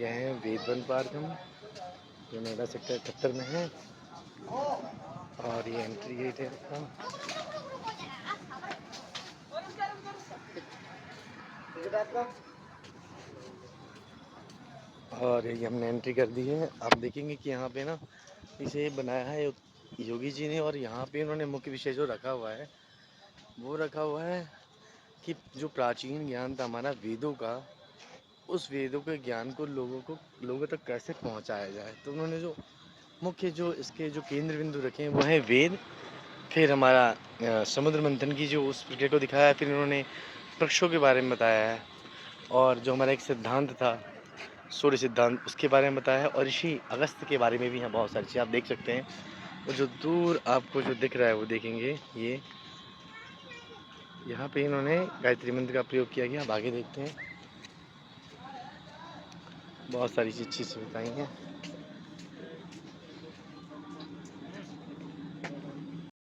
यह है वेद one park हम जो नोएडा सेक्टर 78 में है। और ये एंट्री गेट है आपका। और ये हमने एंट्री कर दी है। आप देखेंगे कि यहाँ पे ना इसे बनाया है योगी जी ने। और यहाँ पे इन्होंने मुख्य विषय जो रखा हुआ है वो रखा हुआ है कि जो प्राचीन ज्ञान था हमारा वेदों का, उस वेदों के ज्ञान को लोगों तक कैसे पहुँचाया जाए। तो उन्होंने जो मुख्य जो इसके जो केंद्र बिंदु रखे हैं वो है वेद। फिर हमारा समुद्र मंथन की जो उस प्रक्रिया को दिखाया है। फिर इन्होंने वृक्षों के बारे में बताया है। और जो हमारा एक सिद्धांत था सूर्य सिद्धांत, उसके बारे में बताया है। और ऋषि अगस्त के बारे में भी यहाँ बहुत सारी चीज़ें आप देख सकते हैं। और जो दूर आपको जो दिख रहा है वो देखेंगे, ये यहाँ पे इन्होंने गायत्री मंत्र का प्रयोग किया गया। अब आगे देखते हैं, बहुत सारी चीज़ें बताई हैं।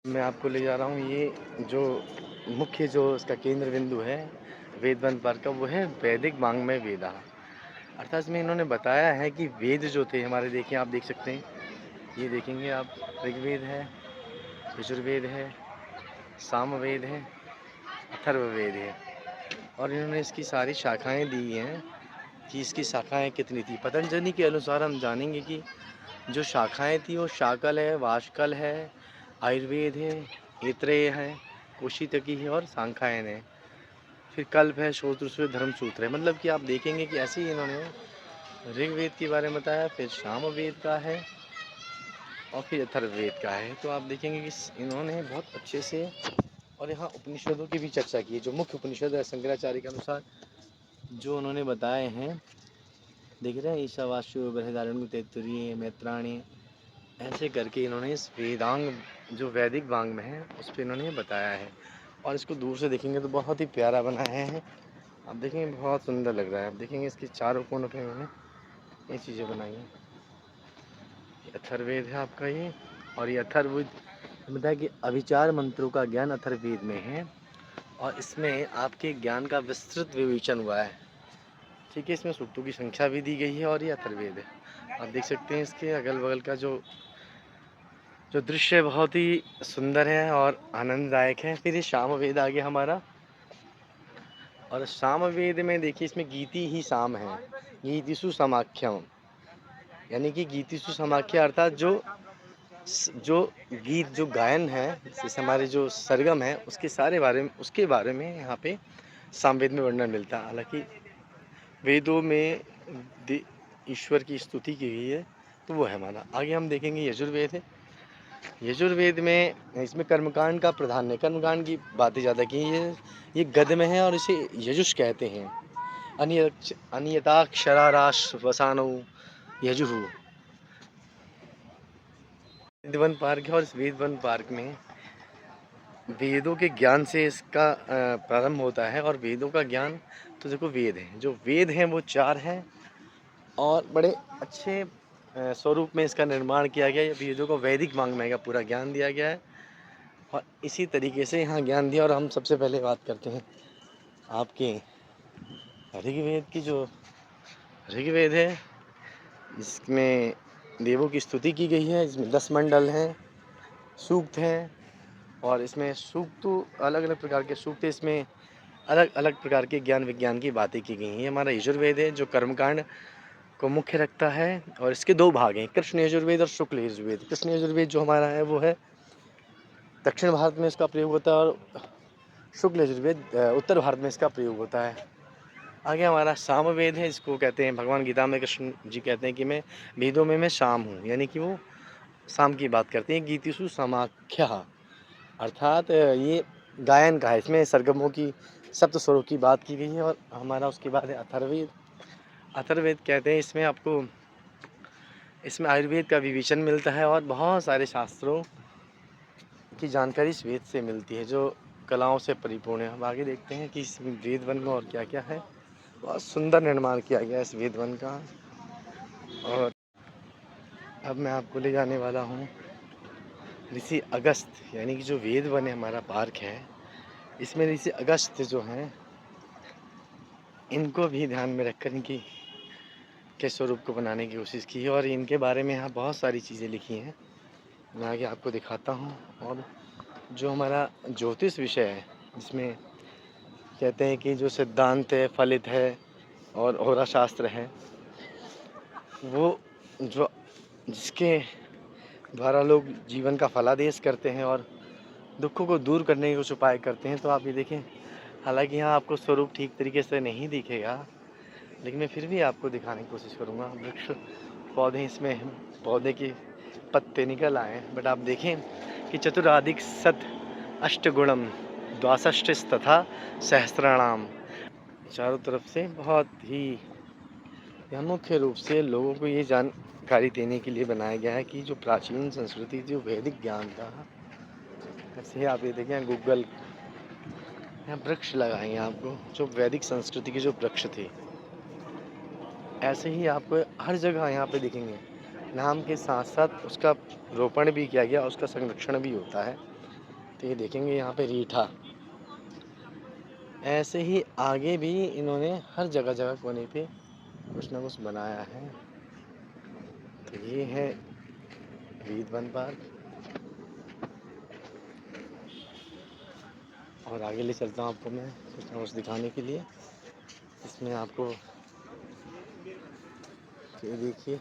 मैं आपको ले जा रहा हूँ, ये जो मुख्य जो इसका केंद्र बिंदु है वेद वन पार्क का, वो है वैदिक वाङ्मय वेदा। अर्थात इसमें इन्होंने बताया है कि वेद जो थे हमारे, देखिए आप देख सकते हैं, ये देखेंगे आप, ऋग्वेद है, यजुर्वेद है, सामवेद है, अथर्ववेद है। और इन्होंने इसकी सारी शाखाएं दी हैं कि इसकी शाखाएं कितनी थी। पतंजलि के अनुसार हम जानेंगे कि जो शाखाएं थी वो शाकल है, वाशकल है, आयुर्वेद है, ऐत्रेय है, कौशितकी है और सांख्यायन है। फिर कल्प है, श्रोत्रसूत्र, धर्मसूत्र है। मतलब कि आप देखेंगे कि ऐसे ही इन्होंने ऋग्वेद के बारे में बताया, फिर सामवेद का है और फिर अथर्ववेद का है। तो आप देखेंगे कि इन्होंने बहुत अच्छे से, और यहाँ उपनिषदों की भी चर्चा की है। जो मुख्य उपनिषद है शंकराचार्य के अनुसार जो उन्होंने बताए हैं, देख रहे हैं, ईशावास्यु, बृहदारण्यक, तैत्तिरीय, मैत्राणी, ऐसे करके इन्होंने इस वेदांग जो वैदिक वांग में है उस पर इन्होंने बताया है। और इसको दूर से देखेंगे तो बहुत ही प्यारा बनाया है। आप देखेंगे बहुत सुंदर लग रहा है। आप देखेंगे इसके चारों कोनों पे इन्होंने ये चीज़ें बनाई हैं। अथर्ववेद है आपका ये। और ये अथर्ववेद बताया कि अभिचार मंत्रों का ज्ञान अथर्ववेद में है। और इसमें आपके ज्ञान का विस्तृत विवेचन हुआ है। ठीक है, इसमें सूक्तों की संख्या भी दी गई है। और ये अथर्ववेद है। आप देख सकते हैं इसके अगल बगल का जो दृश्य बहुत ही सुंदर है और आनंददायक है। फिर ये सामवेद आ गया हमारा। और सामवेद में देखिए, इसमें गीति ही साम है, गीतिषु समाख्यम। यानी कि गीतिषु समाख्या अर्थात जो गीत, जो गायन है, जैसे हमारे जो सरगम है, उसके बारे में यहाँ पे सामवेद में वर्णन मिलता है। हालांकि वेदों में ईश्वर की स्तुति की गई है, तो वो है हमारा। आगे हम देखेंगे यजुर्वेद है। यजुर्वेद में इसमें कर्मकांड का प्रधान है। कर्मकांड की बातें ज़्यादा की ये गद्य में है और इसे यजुष कहते हैं। अनियताक्षराराश वसानो यजुः। वेद वन पार्क है और इस वेद वन पार्क में वेदों के ज्ञान से इसका प्रारंभ होता है। और वेदों का ज्ञान तो देखो, वेद हैं, जो वेद हैं वो 4 हैं और बड़े अच्छे स्वरूप में इसका निर्माण किया गया है। वेदों को वैदिक वाङ्मय का पूरा ज्ञान दिया गया है और इसी तरीके से यहाँ ज्ञान दिया। और हम सबसे पहले बात करते हैं आपके ऋग्वेद की। जो ऋग्वेद है इसमें देवों की स्तुति की गई है। इसमें 10 मंडल हैं, सूक्त हैं। और इसमें सूक्त तो अलग अलग प्रकार के सूक्त है। इसमें अलग अलग प्रकार के ज्ञान विज्ञान की बातें की गई हैं। हमारा यजुर्वेद है जो कर्मकांड को मुख्य रखता है। और इसके 2 भाग हैं, कृष्ण यजुर्वेद और शुक्ल यजुर्वेद। कृष्ण यजुर्वेद जो हमारा है वो है दक्षिण भारत में इसका प्रयोग होता है, और शुक्ल यजुर्वेद उत्तर भारत में इसका प्रयोग होता है। आगे हमारा सामवेद है। इसको कहते हैं, भगवान गीता में कृष्ण जी कहते हैं कि मैं वेदों में मैं शाम हूँ, यानी कि वो शाम की बात करते हैं। गीतिषु समाख्या अर्थात ये गायन का है। इसमें सरगमों की, सप्त स्वरों की बात की गई है। और हमारा उसके बाद है अथर्ववेद। अथर्ववेद कहते हैं, इसमें आयुर्वेद का विवेचन मिलता है और बहुत सारे शास्त्रों की जानकारी इस वेद से मिलती है जो कलाओं से परिपूर्ण है। हम आगे देखते हैं कि इस वेद वन में और क्या क्या है। बहुत सुंदर निर्माण किया गया इस वेद वन का। और अब मैं आपको ले जाने वाला हूँ ऋषि अगस्त, यानी कि जो वेद वन है हमारा पार्क है, इसमें ऋषि अगस्त जो हैं इनको भी ध्यान में रखकर इनकी के स्वरूप को बनाने की कोशिश की है और इनके बारे में यहाँ बहुत सारी चीज़ें लिखी हैं। मैं आगे आपको दिखाता हूँ। और जो हमारा ज्योतिष विषय है, जिसमें कहते हैं कि जो सिद्धांत है, फलित है और होरा शास्त्र है, वो जो जिसके द्वारा लोग जीवन का फलादेश करते हैं और दुखों को दूर करने के कुछ उपाय करते हैं। तो आप ये देखें, हालांकि यहाँ आपको स्वरूप ठीक तरीके से नहीं दिखेगा, लेकिन मैं फिर भी आपको दिखाने की कोशिश करूँगा। वृक्ष पौधे, इसमें पौधे के पत्ते निकल आए, बट आप देखें कि चतुराधिक सत अष्टगुणम द्वाषष्ठ तथा सहस्राणाम, चारों तरफ से बहुत ही यह मुख्य रूप से लोगों को ये जानकारी देने के लिए बनाया गया है कि जो प्राचीन संस्कृति, जो वैदिक ज्ञान था, ऐसे ही आप ये देखें गूगल यहाँ वृक्ष लगाएंगे आपको, जो वैदिक संस्कृति के जो वृक्ष थे, ऐसे ही आपको हर जगह यहाँ पे दिखेंगे। नाम के साथ साथ उसका रोपण भी किया गया, उसका संरक्षण भी होता है। तो ये देखेंगे यहाँ पे रीठा, ऐसे ही आगे भी इन्होंने हर जगह जगह कोने पे कुछ ना कुछ बनाया है। तो ये है वीद वन पार्क। और आगे ले चलता हूँ आपको मैं कुछ ना कुछ दिखाने के लिए। इसमें आपको ये देखिए,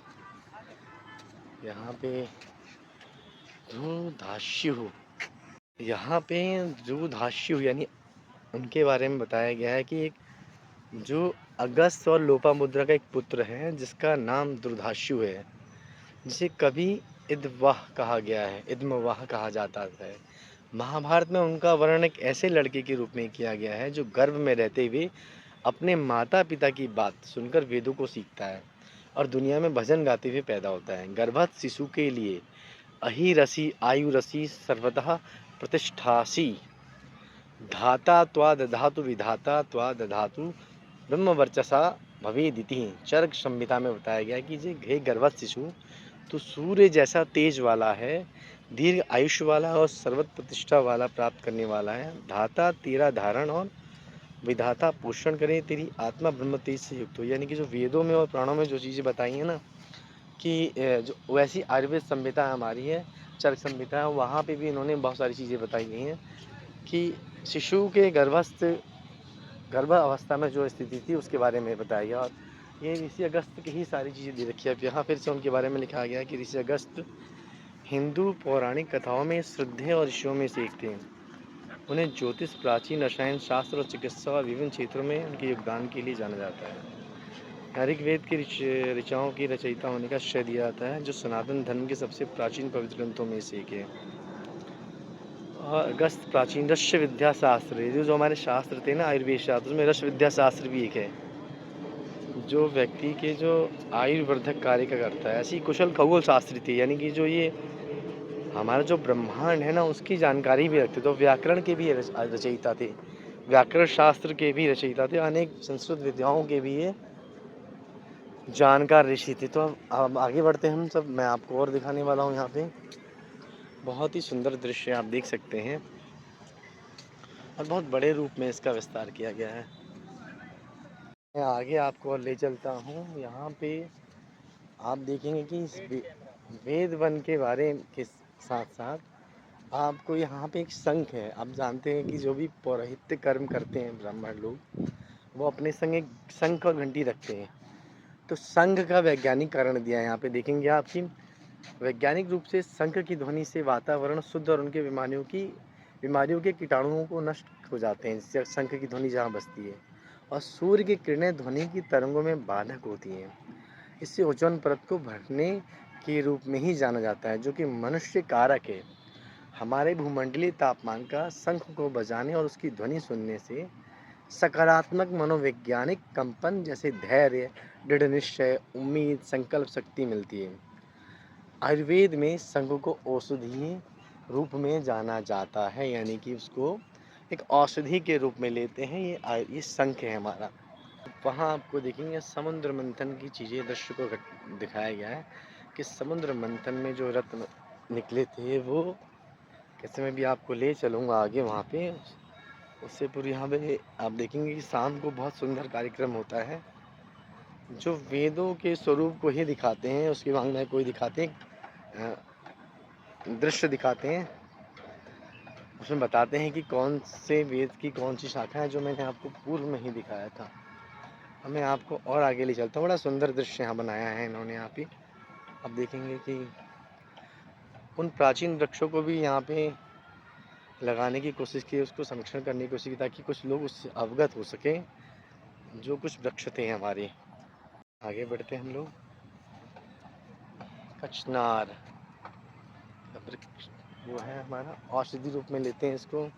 यहाँ पे ध्रुधाश्यु, यहाँ पे ध्रुधाश्यु यानी उनके बारे में बताया गया है कि एक जो अगस्त और लोपामुद्रा का एक पुत्र है, जिसका नाम ध्रुधाश्यु है, जिसे कभी इदवाह कहा गया है, इदमवाह कहा जाता है। महाभारत में उनका वर्णन एक ऐसे लड़के के रूप में किया गया है जो गर्भ में रहते हुए अपने माता पिता की बात सुनकर वेदों को सीखता है और दुनिया में भजन गाते हुए पैदा होता है। गर्भस्थ शिशु के लिए अहिरसी आयुरसी सर्वतः प्रतिष्ठासी, धाता त्वा दधातु विधाता त्वा दधातु ब्रह्म वर्चसा भवेदिति। चरक संहिता में बताया गया है कि हे गर्भस्थ शिशु, तो सूर्य जैसा तेज वाला है, दीर्घ आयुष्य वाला और सर्वत प्रतिष्ठा वाला प्राप्त करने वाला है। धाता तेरा धारण और विधाता पोषण करे, तेरी आत्मा ब्रह्म तेज से युक्त हो। यानी कि जो वेदों में और पुराणों में जो चीज़ें बताई हैं ना, कि जो वैसी आयुर्वेद संहिता हमारी है, चरक संहिता है, वहाँ पे भी इन्होंने बहुत सारी चीज़ें बताई गई हैं कि शिशु के गर्भ अवस्था में जो स्थिति थी उसके बारे में बताया गया। और ये ऋषि अगस्त की ही सारी चीज़ें दे रखी है। अब यहाँ फिर से उनके बारे में लिखा गया है कि ऋषि अगस्त हिंदू पौराणिक कथाओं में श्रद्धेय और ऋषियों में से एक थे। उन्हें ज्योतिष, प्राचीन रसायन शास्त्र और चिकित्सा और विभिन्न क्षेत्रों में उनके योगदान के लिए जाना जाता है। ऋग्वेद की ऋचाओं की रचयिता होने का श्रेय दिया जाता है, जो सनातन धर्म के सबसे प्राचीन पवित्र ग्रंथों में से एक है। और अगस्त प्राचीन रस विद्या शास्त्र, जो हमारे शास्त्र थे ना आयुर्वेद शास्त्र, उसमें रस विद्या शास्त्र भी एक है, जो व्यक्ति के जो आयुर्वर्धक कार्य का करता है। ऐसी कुशल खगोल शास्त्री थी, यानी कि जो ये हमारा जो ब्रह्मांड है ना, उसकी जानकारी भी रखते। तो व्याकरण के भी रचयिता थे, व्याकरण शास्त्र के भी रचयिता थे, अनेक संस्कृत विद्याओं के भी ये जानकार ऋषि थे। तो अब आगे बढ़ते हैं हम सब, मैं आपको और दिखाने वाला हूँ। यहाँ पे बहुत ही सुंदर दृश्य आप देख सकते हैं और बहुत बड़े रूप में इसका विस्तार किया गया है। मैं आगे आपको और ले चलता हूँ। यहाँ पे आप देखेंगे कि इस वेद वन के बारे के साथ साथ आपको यहाँ पे एक शंख है। आप जानते हैं कि जो भी पौरोहित्य कर्म करते हैं ब्राह्मण लोग, वो अपने संग एक शंख और घंटी रखते हैं। तो शंख का वैज्ञानिक कारण दिया है यहाँ पे, देखेंगे आप कि वैज्ञानिक रूप से शंख की ध्वनि से वातावरण शुद्ध और उनके बीमारियों के कीटाणुओं को नष्ट हो जाते हैं, जिससे शंख की ध्वनि जहाँ बजती है। और सूर्य की किरणें ध्वनि की तरंगों में बाधक होती हैं। इससे ओजोन परत को भरने के रूप में ही जाना जाता है, जो कि मनुष्य कारक है। हमारे भूमंडलीय तापमान का शंख को बजाने और उसकी ध्वनि सुनने से सकारात्मक मनोवैज्ञानिक कंपन जैसे धैर्य, दृढ़ निश्चय, उम्मीद, संकल्प शक्ति मिलती है। आयुर्वेद में शंख को औषधीय रूप में जाना जाता है, यानी कि उसको एक औषधि के रूप में लेते हैं। ये शंख है हमारा। वहाँ आपको देखेंगे समुद्र मंथन की चीज़ें, दृश्य को दिखाया गया है कि समुद्र मंथन में जो रत्न निकले थे, वो कैसे, मैं भी आपको ले चलूँगा आगे वहाँ पे। उससे पूर्व यहाँ पे आप देखेंगे कि शाम को बहुत सुंदर कार्यक्रम होता है, जो वेदों के स्वरूप को ही दिखाते हैं, उसकी वांग्मय को ही दिखाते हैं, दृश्य दिखाते हैं। उसमें बताते हैं कि कौन से वेद की कौन सी शाखा है, जो मैंने आपको पूर्व में ही दिखाया था। अब मैं आपको और आगे ले चलता हूँ। बड़ा सुंदर दृश्य यहाँ बनाया है इन्होंने यहाँ पे। अब देखेंगे कि उन प्राचीन वृक्षों को भी यहाँ पे लगाने की कोशिश की, उसको संरक्षण करने की कोशिश की, ताकि कुछ लोग उससे अवगत हो सकें, जो कुछ वृक्ष थे हमारे। आगे बढ़ते हैं हम लोग। कचनार का वृक्ष वो है हमारा, औषधि रूप में लेते हैं इसको।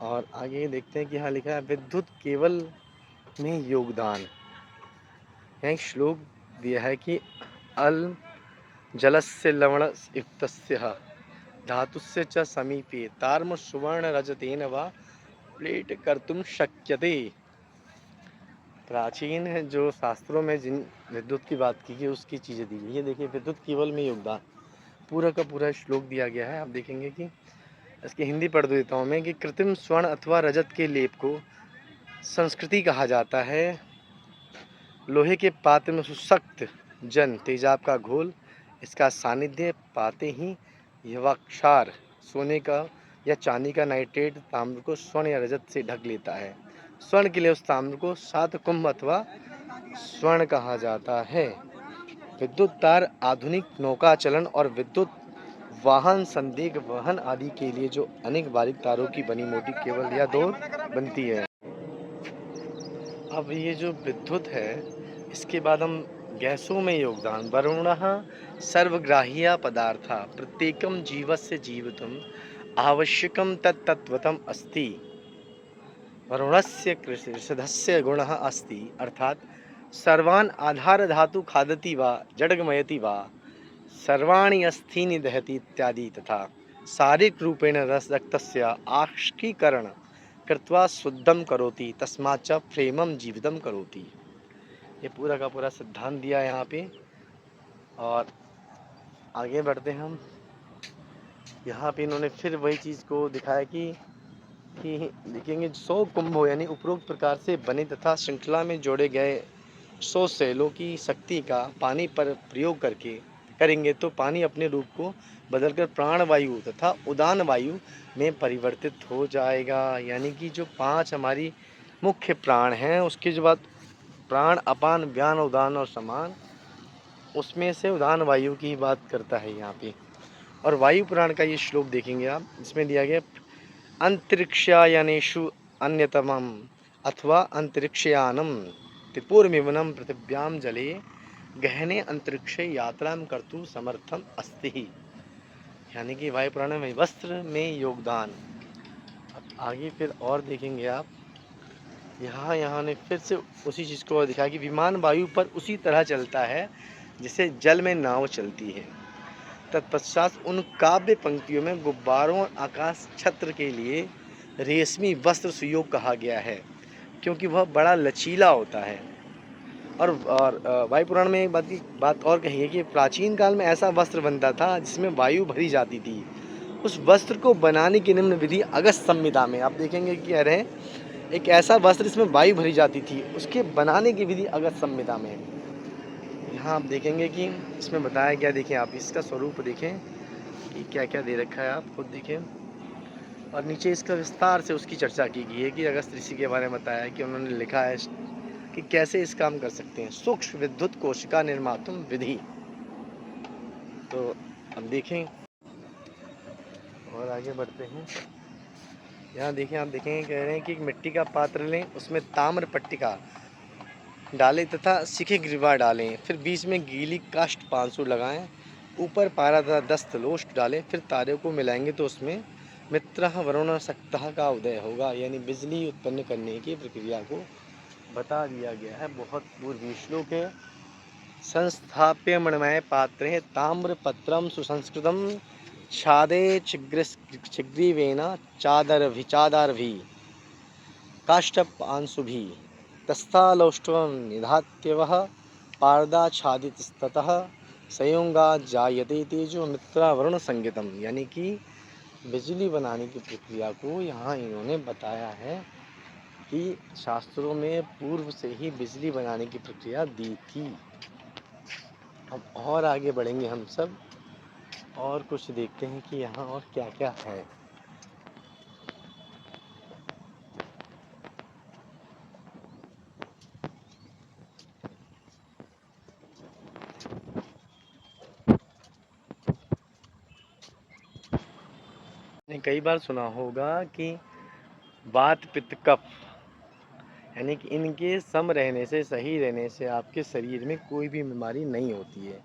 और आगे देखते हैं कि यहाँ लिखा है विद्युत केवल में योगदान। यहाँ एक श्लोक दिया है कि अल जलस्य लवणयुक्तस्य धातुस्य च समीपे तार्म सुवर्ण रजतेन वा प्लेट कर्तुम शक्यते। प्राचीन जो शास्त्रों में जिन विद्युत की बात की गई उसकी चीज़ें दी गई। ये देखिए विद्युत केवल में योगदान, पूरा का पूरा श्लोक दिया गया है। आप देखेंगे कि इसकी हिंदी पढ़ देता हूँ मैं कि कृत्रिम स्वर्ण अथवा रजत के लेप को संस्कृति कहा जाता है। लोहे के पात्र में सुसख्त जन तेजाब का घोल, इसका सानिध्य पाते ही यवाक्षार सोने का या चांदी का नाइट्रेट ताम्र को स्वर्ण या रजत से ढक लेता है। स्वर्ण के लिए उस ताम्र को सात कुंभ अथवा स्वर्ण कहा जाता है। विद्युत तार आधुनिक नौका चलन और विद्युत वाहन संदेह वहन आदि के लिए जो अनेक बारीक तारों की बनी मोटी केबल या डोर बनती है। अब ये जो विद्युत है, इसके बाद हम गैसों में योगदान। वरुणः सर्वग्राह्य पदार्थ प्रत्येकम जीवस्य जीवितुम आवश्यकम तत्तत्वतम अस्ति। वरुणस्य कृषधस्य गुणः अस्ति, अर्थात सर्वान् आधार धातु खादति वा जडगमयति वा सर्वाणि अस्थीनि दहति इत्यादि, तथा शारीरिक रूपेण रक्तस्य आक्ष्कीकरण कृत्वा शुद्धम करोति तस्माच्च प्रेमम जीवितम करोति। ये पूरा का पूरा सिद्धांत दिया है यहाँ पे। और आगे बढ़ते हैं हम। यहाँ पे इन्होंने फिर वही चीज़ को दिखाया कि देखेंगे 100 कुंभों यानी उपरोक्त प्रकार से बने तथा श्रृंखला में जोड़े गए 100 सेलों की शक्ति का पानी पर प्रयोग करके करेंगे तो पानी अपने रूप को बदलकर प्राण वायु तथा उदान वायु में परिवर्तित हो जाएगा। यानी कि जो 5 हमारी मुख्य प्राण हैं, उसके जो बाद प्राण अपान व्यान उदान और समान, उसमें से उदान वायु की बात करता है यहाँ पे। और वायु पुराण का ये श्लोक देखेंगे आप, इसमें दिया गया अंतरिक्षयानेषु अन्यतमम् अथवा अंतरिक्षयानम त्रिपुरमिवनं पृथिव्यां जले गहने अंतरिक्षे यात्रां कर्तुं समर्थम अस्ति। यानी कि वायु पुराण में वस्त्र में योगदान। अब आगे फिर और देखेंगे आप, यहाँ ने फिर से उसी चीज़ को दिखाया कि विमान वायु पर उसी तरह चलता है जिसे जल में नाव चलती है। तत्पश्चात उन काव्य पंक्तियों में गुब्बारों और आकाश छत्र के लिए रेशमी वस्त्र सुयोग कहा गया है, क्योंकि वह बड़ा लचीला होता है। और वायु पुराण में एक बात और कही है कि प्राचीन काल में ऐसा वस्त्र बनता था जिसमें वायु भरी जाती थी। उस वस्त्र को बनाने की निम्न विधि अगस्त संहिता में आप देखेंगे कि कह रहे हैं एक ऐसा वस्त्र जिसमें वायु भरी जाती थी, उसके बनाने की विधि अगस्त संहिता में। यहाँ आप देखेंगे कि इसमें बताया गया, देखें आप इसका स्वरूप देखें कि क्या क्या दे रखा है, आप खुद देखें। और नीचे इसका विस्तार से उसकी चर्चा की गई है कि अगस्त ऋषि के बारे में बताया है कि उन्होंने लिखा है कि कैसे इस काम कर सकते हैं। सूक्ष्म विद्युत कोशिका निर्मातुम विधि। तो अब देखें और आगे बढ़ते हैं। यहाँ देखें, आप देखेंगे कह रहे हैं कि एक मिट्टी का पात्र लें, उसमें ताम्र पट्टिका डालें तथा सीखे ग्रीवा डालें, फिर बीच में गीली काष्ठ पांसु लगाएं, ऊपर पारा तथा 10 तलोष्ट डालें, फिर तारे को मिलाएंगे तो उसमें मित्रः वरुण सक्तः का उदय होगा। यानी बिजली उत्पन्न करने की प्रक्रिया को बता दिया गया है। बहुत पूर्वी श्लोक है। संस्थाप्य मणिमय पात्रे ताम्रपत्रं सुसंस्कृतं छादे छिग्रीवेन चादरभिः काष्ठपांसुभिः तस्थालौष्ठवं निधात्यवः पारदाच्छादितस्ततः संयोगात् जायते तेजो मित्रा वरुण संगीतम। यानी कि बिजली बनाने की प्रक्रिया को यहाँ इन्होंने बताया है। कि शास्त्रों में पूर्व से ही बिजली बनाने की प्रक्रिया दी थी। अब और आगे बढ़ेंगे हम सब और कुछ देखते हैं कि यहाँ और क्या-क्या है। आपने कई बार सुना होगा कि वात, पित्त, कफ यानी कि इनके सम रहने से, सही रहने से आपके शरीर में कोई भी बीमारी नहीं होती है।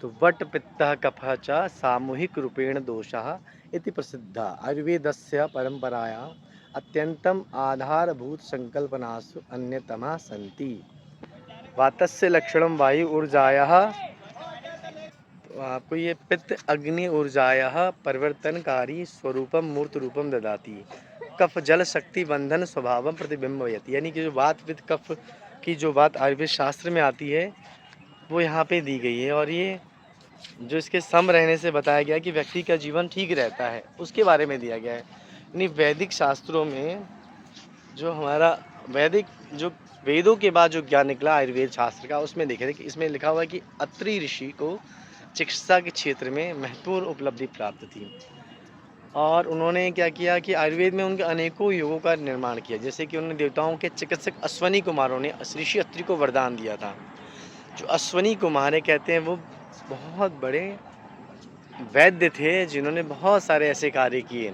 तो वट पित्तः कफः च सामूहिक रूपेण दोषः इति प्रसिद्धः आयुर्वेदस्य परंपरायां अत्यंतम आधारभूत संकल्पनासु अन्यतमा सन्ति। वातस्य लक्षणं वायु ऊर्जायाः, तो आपको ये पित्त अग्नि ऊर्जायाः परिवर्तनकारी स्वरूपम मूर्त रूपम ददाति। कफ जल शक्ति बंधन स्वभावम प्रतिबिंबयति, यानी कि जो वात पित्त कफ की जो बात आयुर्वेद शास्त्र में आती है वो यहाँ पे दी गई है। और ये जो इसके सम रहने से बताया गया है कि व्यक्ति का जीवन ठीक रहता है, उसके बारे में दिया गया है। यानी वैदिक शास्त्रों में जो हमारा वैदिक जो वेदों के बाद जो ज्ञान निकला आयुर्वेद शास्त्र का, उसमें देखे थे कि इसमें लिखा हुआ है कि अत्रि ऋषि को चिकित्सा के क्षेत्र में महत्वपूर्ण उपलब्धि प्राप्त थी। और उन्होंने क्या किया कि आयुर्वेद में उनके अनेकों योगों का निर्माण किया। जैसे कि उन्होंने देवताओं के चिकित्सक अश्वनी कुमारों ने ऋषि अत्रि को वरदान दिया था। जो अश्वनी कुमार है कहते हैं वो बहुत बड़े वैद्य थे जिन्होंने बहुत सारे ऐसे कार्य किए।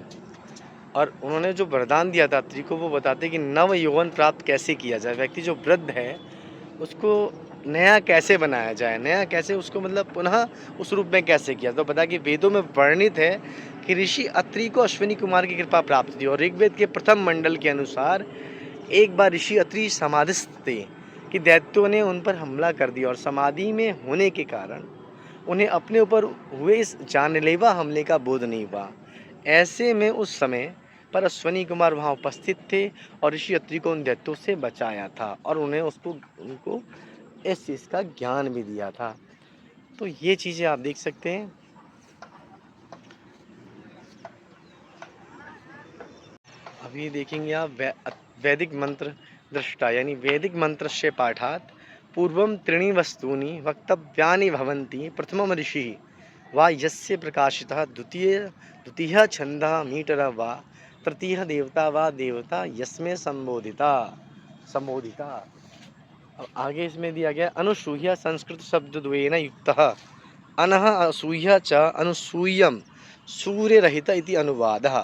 और उन्होंने जो वरदान दिया था अत्रि को, वो बताते कि नव यौवन प्राप्त कैसे किया जाए। व्यक्ति जो वृद्ध है उसको नया कैसे बनाया जाए, नया कैसे उसको मतलब पुनः उस रूप में कैसे किया। तो पता कि वेदों में वर्णित है कि ऋषि अत्रि को अश्विनी कुमार की कृपा प्राप्त थी। और ऋग्वेद के प्रथम मंडल के अनुसार एक बार ऋषि अत्रि समाधिस्थ थे कि दैत्यों ने उन पर हमला कर दिया और समाधि में होने के कारण उन्हें अपने ऊपर हुए इस जानलेवा हमले का बोध नहीं हुआ। ऐसे में उस समय पर अश्वनी कुमार वहाँ उपस्थित थे और ऋषि अत्रि को उन दैत्यों से बचाया था और उन्हें उनको इस चीज़ का ज्ञान भी दिया था। तो ये चीज़ें आप देख सकते हैं। अभी देखेंगे आप वैदिक मंत्र दृष्टा, यानी वैदिक मंत्रस्य पाठात् पूर्वं त्रीणि वस्तूनि वक्तव्यानि भवन्ति। प्रथमं ऋषिः वा यस्य प्रकाशितः, द्वितीयः छन्दः मीटरः वा, तृतीयः देवता वा देवता यस्मै संबोधिता। अब आगे इसमें दिया गया अनुसूया संस्कृत शब्द द्वयेन युक्तः अनः असूया च अनुसूयम सूर्य रहित इति अनुवादः।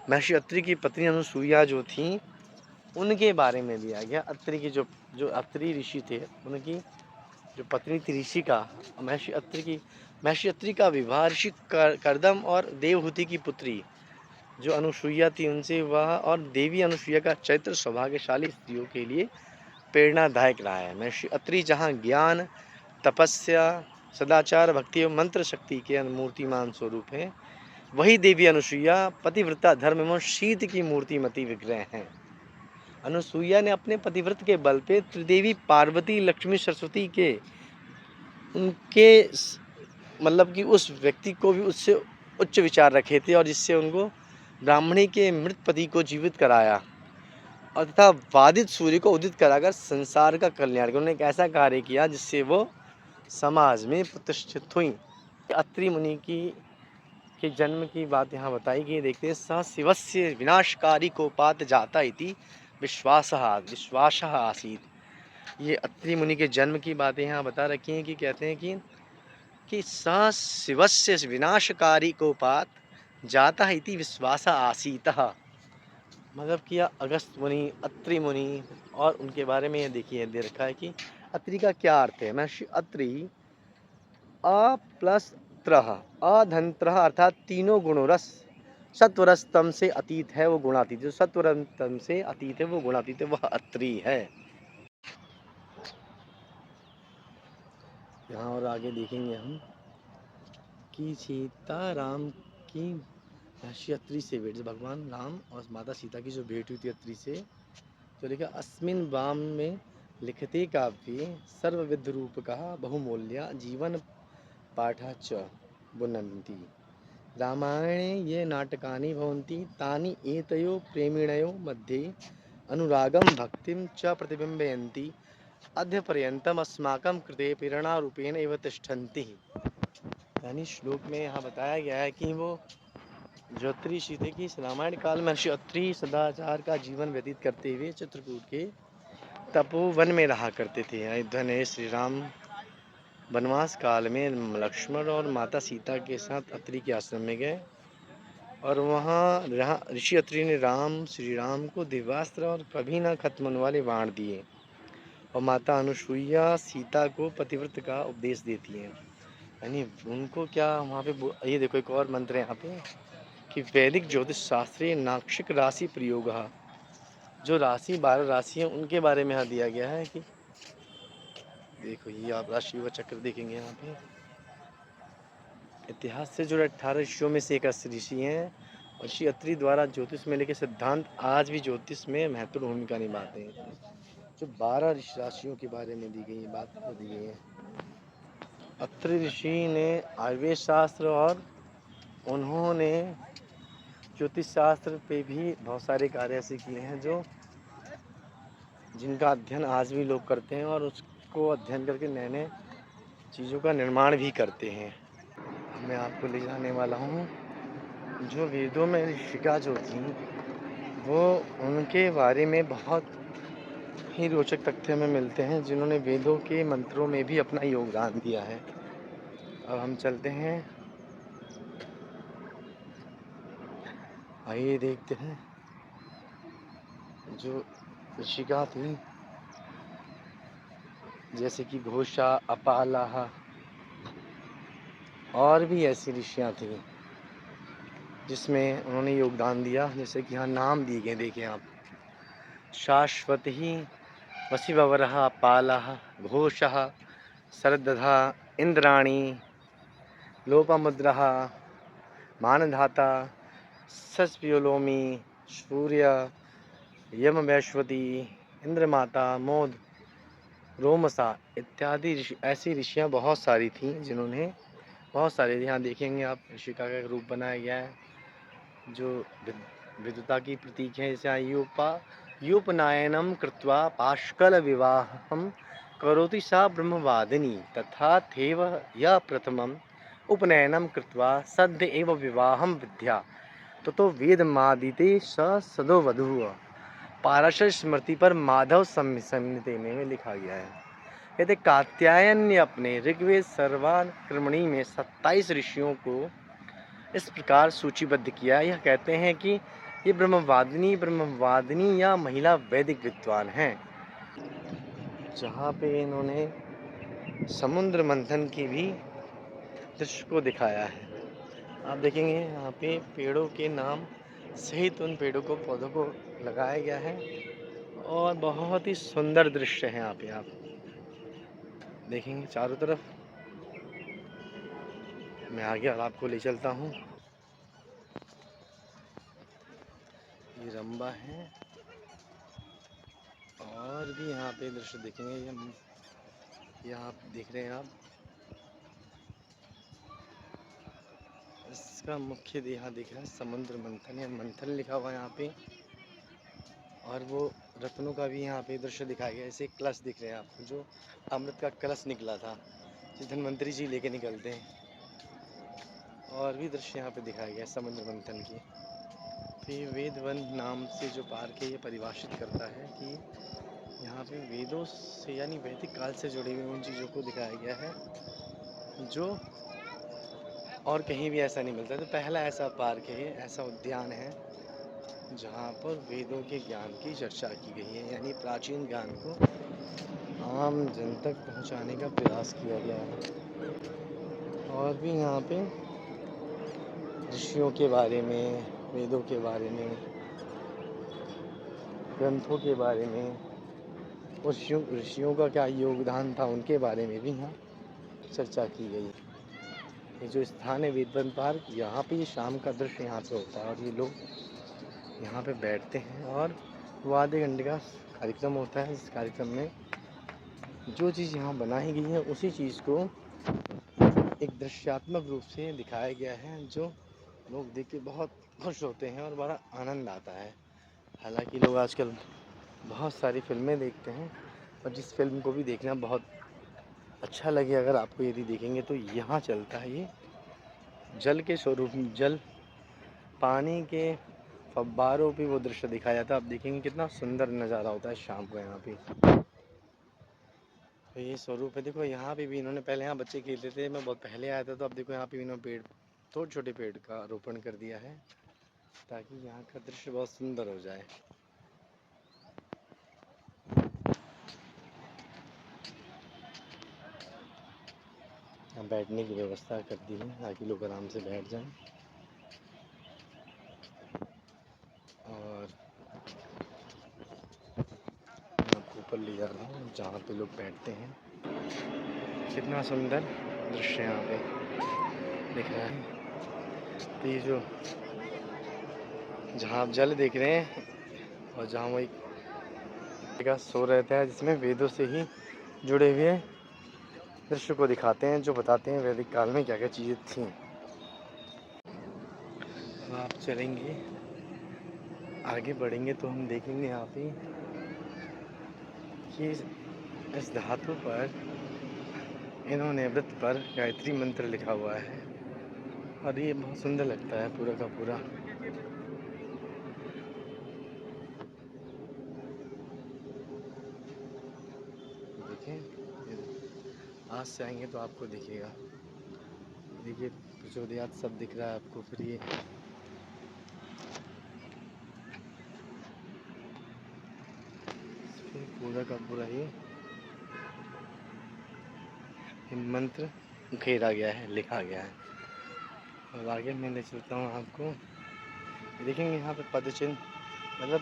महर्षि अत्रि की पत्नी अनुसूया जो थी उनके बारे में दिया गया। अत्रि की जो जो अत्रि ऋषि थे उनकी जो पत्नी थी ऋषि का, महर्षि अत्रि का विवाह ऋषि कर्दम और देवहूति की पुत्री जो अनुसूया थी उनसे हुआ। और देवी अनुसूया का चरित्र सौभाग्यशाली स्त्रियों के लिए प्रेरणादायक रहा है। महर्षि अत्रि जहाँ ज्ञान, तपस्या, सदाचार, भक्ति एवं मंत्र शक्ति के मूर्तिमान स्वरूप हैं, वही देवी अनुसूया पतिव्रता धर्म एवं शीत की मूर्तिमती विग्रह हैं। अनुसूया ने अपने पतिव्रत के बल पे त्रिदेवी पार्वती, लक्ष्मी, सरस्वती के उनके मतलब कि उस व्यक्ति को भी उससे उच्च विचार रखे थे और जिससे उनको ब्राह्मणी के मृत पति को जीवित कराया और तथा वादित सूर्य को उदित कराकर संसार का कल्याण किया। उन्होंने एक ऐसा कार्य किया जिससे वो समाज में प्रतिष्ठित हुई। अत्रि मुनि की के जन्म की बात यहाँ बताई गई। देखते हैं स शिवस्य विनाशकारी कोपात जाता इति विश्वासः आसीत्। ये अत्रि मुनि के जन्म की बातें यहाँ बता रखी हैं कि कहते हैं कि स शिवस्य विनाशकारी कोपात जाता इति विश्वासः आसीतः। मतलब किया अगस्त मुनि, अत्रि मुनि और उनके बारे में ये देखिए दे रखा है कि अत्रि का क्या अर्थ है। महर्षि अत्रि अ प्लस त्रह, अधंत्रह अर्थात तीनों गुणों रस सत्वरस तम से अतीत है, वो गुणातीत। जो सत्वर तम से अतीत है वो गुणातीत है, वह अत्रि है। यहाँ और आगे देखेंगे हम कि सीता राम की महर्षि अत्रि से भेंट, भगवान राम और माता सीता की जो भेंट हुई थी अत्रि से, तो लिखा अस्मिन् वाम में लिखते काव्ये सर्वविध रूपकः बहुमूल्या जीवन पाठा च बुनन्ति। रामायणे ये नाटकानि भवन्ति तानि एतयो प्रेमिणयो मध्ये अनुरागम भक्तिम च प्रतिबिंबयन्ति अद्य पर्यन्तम अस्माकं कृते प्रेरणारूपेण एव तिष्ठन्ति। यानी श्लोक में यहाँ बताया गया है कि वो जो अत्रि ऋषि थे कि रामायण काल में ऋषि अत्रि सदाचार का जीवन व्यतीत करते हुए चित्रकूट के तपोवन में रहा करते थे। अयोध्या में श्री राम वनवास काल में लक्ष्मण और माता सीता के साथ अत्रि के आश्रम में गए और वहाँ ऋषि अत्रि ने श्री राम को दिव्यास्त्र और कभी ना खत्म होने वाले बाण दिए और माता अनुसुईया सीता को पतिव्रत का उपदेश देती हैं। यानी उनको क्या वहाँ पे ये देखो एक और मंत्र है यहाँ पे कि वैदिक ज्योतिष शास्त्रीय नाक्षिक राशि प्रयोग, जो राशि 12 राशि हैं उनके बारे में यहाँ दिया गया है कि देखो ये आप राशि व चक्र देखेंगे यहाँ पे इतिहास से जुड़े 18 ऋषियों में से एक ऋषि हैं और ऋषि अत्रि द्वारा ज्योतिष मेले के सिद्धांत आज भी ज्योतिष में महत्वपूर्ण भूमिका निभाते हैं। जो 12 राशियों के बारे में दी गई बात दी गई है। अत्रि ऋषि ने आयुर्वेद शास्त्र और उन्होंने ज्योतिष शास्त्र पे भी बहुत सारे कार्य ऐसे किए हैं जो जिनका अध्ययन आज भी लोग करते हैं और उसको अध्ययन करके नए नए चीज़ों का निर्माण भी करते हैं। मैं आपको ले जाने वाला हूँ जो वेदों में ऋषिका जो थी वो उनके बारे में बहुत ही रोचक तथ्य हमें मिलते हैं जिन्होंने वेदों के मंत्रों में भी अपना योगदान दिया है। अब हम चलते हैं, आइए देखते हैं जो ऋषिका थी जैसे कि घोषा, अपाला और भी ऐसी ऋषियाँ थी जिसमें उन्होंने योगदान दिया। जैसे कि यहाँ नाम दिए गए देखें आप, शाश्वती, वशिवरः, पालः, घोषः, शरदधा, इंद्राणी, लोपामुद्रः, मानधाता, सस्पियोलोमी, सूर्य, यमवैश्वती, इंद्रमाता, मोद, रोमसा इत्यादि ऐसी ऋषियाँ बहुत सारी थीं जिन्होंने बहुत सारे, यहाँ देखेंगे आप ऋषिका का एक रूप बनाया गया है जो विद्वता की प्रतीक है। जैसे यूपनायनम कृत्वा पाष्कल विवाहम करोति सा ब्रह्मवादिनी तथा थेव यह प्रथमम उपनयनम कृत्वा सद्य एव विवाहम विद्या ततो वेदमादिते सदो वधु पाराशर स्मृति पर माधव संहिते में लिखा गया है। कहते कात्यायन ने अपने ऋग्वेद सर्वाक्रमणी में 27 ऋषियों को इस प्रकार सूचीबद्ध किया। यह कहते हैं कि ये ब्रह्मवादिनी या महिला वैदिक विद्वान हैं, जहाँ पे इन्होंने समुद्र मंथन की भी दृश्य को दिखाया है। आप देखेंगे यहाँ पे पेड़ों के नाम सहित उन पेड़ों को पौधों को लगाया गया है और बहुत ही सुंदर दृश्य है। यहाँ पे आप देखेंगे चारों तरफ। मैं आगे और आपको ले चलता हूँ। ये रंबा है और भी यहाँ पे दृश्य देखेंगे। ये आप देख रहे हैं आप, इसका मुख्य यहाँ दिख रहा है समुद्र मंथन या मंथन लिखा हुआ है यहाँ पे। और वो रत्नों का भी यहाँ पे दृश्य दिखाया गया है। ऐसे कलश दिख रहे हैं आपको, जो अमृत का कलश निकला था जो धन्वंतरी जी लेके निकलते हैं। और भी दृश्य यहाँ पे दिखाया गया है समुद्र मंथन की। तो ये वेद वन नाम से जो पार्क है ये परिभाषित करता है कि यहाँ पे वेदों से यानी वैदिक काल से जुड़ी हुई उन चीज़ों को दिखाया गया है जो और कहीं भी ऐसा नहीं मिलता। तो पहला ऐसा पार्क है, ऐसा उद्यान है जहाँ पर वेदों के ज्ञान की चर्चा की गई है, यानी प्राचीन ज्ञान को आम जन तक पहुँचाने का प्रयास किया गया है। और भी यहाँ पे ऋषियों के बारे में, वेदों के बारे में, ग्रंथों के बारे में, ऋषियों का क्या योगदान था उनके बारे में भी यहाँ चर्चा की गई। ये जो स्थान है वेदवन पार्क, यहाँ पे ये शाम का दृश्य यहाँ पे होता है और ये लोग यहाँ पे बैठते हैं और वो आधे घंटे का कार्यक्रम होता है। इस कार्यक्रम में जो चीज़ यहाँ बनाई गई है उसी चीज़ को एक दृश्यात्मक रूप से दिखाया गया है जो लोग देख के बहुत खुश होते हैं और बड़ा आनंद आता है। हालांकि लोग आजकल बहुत सारी फ़िल्में देखते हैं और जिस फ़िल्म को भी देखना बहुत अच्छा लगे, अगर आपको यदि देखेंगे तो यहाँ चलता है ये जल के स्वरूप में, जल पानी के फव्वारों पे वो दृश्य दिखाया जाता है। आप देखेंगे कितना सुंदर नज़ारा होता है शाम को यहाँ पे। तो ये स्वरूप है। देखो यहाँ पे भी इन्होंने, पहले यहाँ बच्चे खेलते थे, मैं बहुत पहले आया था, तो अब देखो यहाँ पे इन्होंने पेड़, छोटे छोटे पेड़ का रोपण कर दिया है ताकि यहाँ का दृश्य बहुत सुंदर हो जाए। यहाँ बैठने की व्यवस्था कर दी है ताकि लोग आराम से बैठ जाएं। और मैं आपको ऊपर ले जा रहा हूँ जहाँ पे लोग बैठते हैं। कितना सुंदर दृश्य यहाँ पे दिख रहा है। तो ये जो, जहाँ आप जल देख रहे हैं और जहाँ वो एक का शो रहता है जिसमें वेदों से ही जुड़े हुए दृश्य को दिखाते हैं, जो बताते हैं वैदिक काल में क्या क्या चीज़ें थीं। अब आप चलेंगे, आगे बढ़ेंगे तो हम देखेंगे यहाँ पे कि इस धातु पर इन्होंने व्रत पर गायत्री मंत्र लिखा हुआ है और ये बहुत सुंदर लगता है पूरा का पूरा। देखें, आज से आएंगे तो आपको दिखेगा। देखिए प्रचोदयात सब दिख रहा है आपको। फिर ये पूरा का पूरा ये मंत्र घेरा गया है, लिखा गया है। और आगे मैं ले चलता हूँ आपको, देखेंगे यहाँ पे पद चिन्ह, मतलब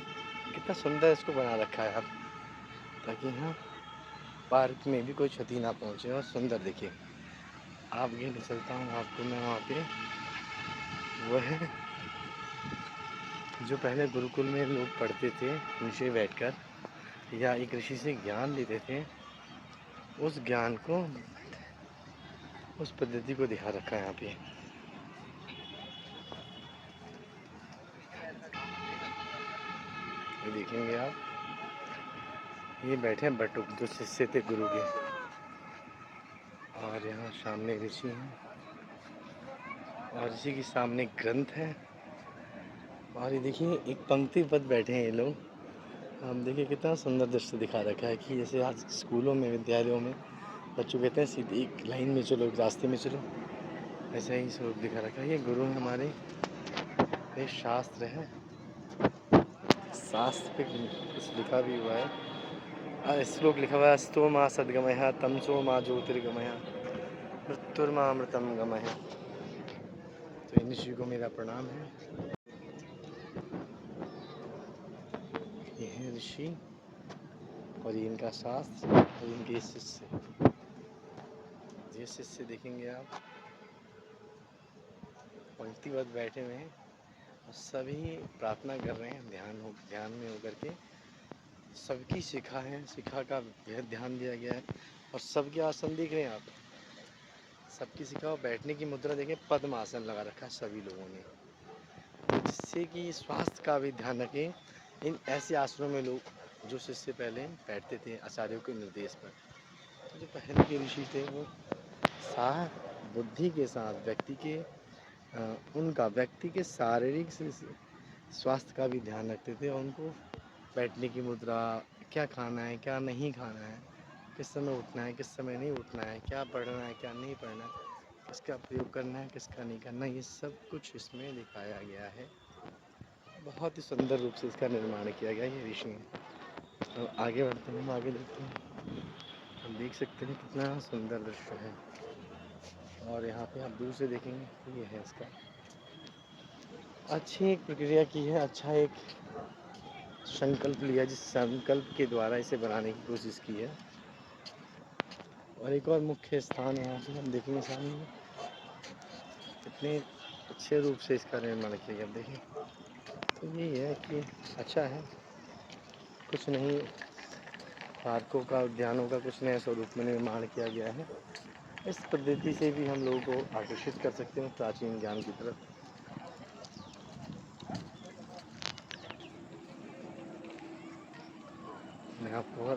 कितना सुंदर इसको बना रखा है आप, ताकि यहाँ पार्क में भी कोई क्षति ना पहुँचे और सुंदर दिखे। आगे ले चलता हूँ आपको मैं वहाँ पे, वह जो पहले गुरुकुल में लोग पढ़ते थे नीचे बैठकर या एक ऋषि से ज्ञान लेते थे, उस ज्ञान को, उस पद्धति को दिखा रखा है यहाँ पे। ये देखेंगे आप, ये बैठे हैं बटुक, जो शिष्य थे गुरु के, और यहाँ सामने ऋषि हैं और ऋषि के सामने ग्रंथ है। और ये देखिए एक पंक्तिबद्ध बैठे हैं ये लोग। हम देखिए कितना सुंदर दृश्य दिखा रखा है कि जैसे आज स्कूलों में, विद्यालयों में बच्चों कहते हैं सीधी एक लाइन में चलो, एक रास्ते में चलो, ऐसा ही स्वरूप दिखा रखा है। ये गुरु हैं हमारे, ये शास्त्र है, शास्त्र पे कुछ लिखा भी हुआ है। श्लोक लिखा हुआ है, अस्तो माँ सद्गमय तमसो माँ ज्योतिर्गमय मृत्युर्मा अमृतम गमय। तो इन ऋषि को मेरा प्रणाम है। ये है ऋषि और ये इनका शास्त्र और इनके शिष्य। ये शिष्य देखेंगे आप पंक्तिबद्ध बैठे हुए हैं और सभी प्रार्थना कर रहे हैं, ध्यान में होकर के। सबकी शिखा है, शिखा का बेहद ध्यान दिया गया है और सबके आसन देख रहे हैं आप, सबकी शिखा और बैठने की मुद्रा देखें, पद्म आसन लगा रखा है सभी लोगों ने, जिससे कि स्वास्थ्य का भी ध्यान रखें। इन ऐसे आसनों में लोग, जो शिष्य पहले बैठते थे आचार्यों के निर्देश पर, तो जो पहले के ऋषि थे वो साथ बुद्धि के साथ व्यक्ति के उनका व्यक्ति के शारीरिक स्वास्थ्य का भी ध्यान रखते थे और उनको बैठने की मुद्रा, क्या खाना है क्या नहीं खाना है, किस समय उठना है किस समय नहीं उठना है, क्या पढ़ना है क्या नहीं पढ़ना है, किसका प्रयोग करना है किसका नहीं करना, ये सब कुछ इसमें दिखाया गया है। बहुत ही सुंदर रूप से इसका निर्माण किया गया ये ऋषि है। तो आगे बढ़ते हैं, हम आगे देखते हैं, हम देख सकते हैं कितना सुंदर दृश्य है। और यहाँ पे आप दूर से देखेंगे तो ये है इसका अच्छी एक प्रक्रिया की है, अच्छा एक संकल्प लिया, जिस संकल्प के द्वारा इसे बनाने की कोशिश की है। और एक और मुख्य स्थान यहाँ से हम देखेंगे सामने, इतने अच्छे रूप से इसका निर्माण किया गया। देखिए तो यही है कि अच्छा है, कुछ नहीं, पार्कों का, उद्यानों का कुछ नया स्वरूप में निर्माण किया गया है। इस पद्धति से भी हम लोगों को आकर्षित कर सकते हैं प्राचीन ज्ञान की तरफ।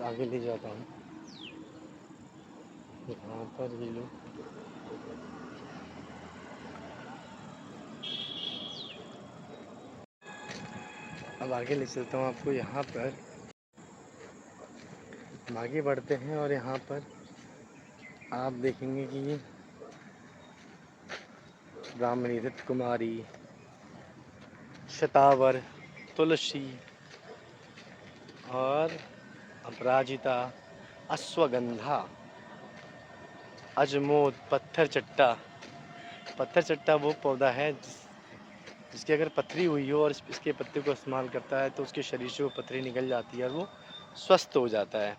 आगे ले जाता हूँ। यहाँ पर ये लोग अब आगे ले चलता हूँ आपको। यहाँ पर हम आगे बढ़ते हैं और यहाँ पर आप देखेंगे कि ब्राह्मणी, रथ कुमारी, शतावर, तुलसी और अपराजिता, अश्वगंधा, अजमोद, पत्थर चट्टा। पत्थर चट्टा वो पौधा है जिसकी अगर पथरी हुई हो और इसके पत्ते को इस्तेमाल करता है तो उसके शरीर से वो पथरी निकल जाती है और वो स्वस्थ हो जाता है।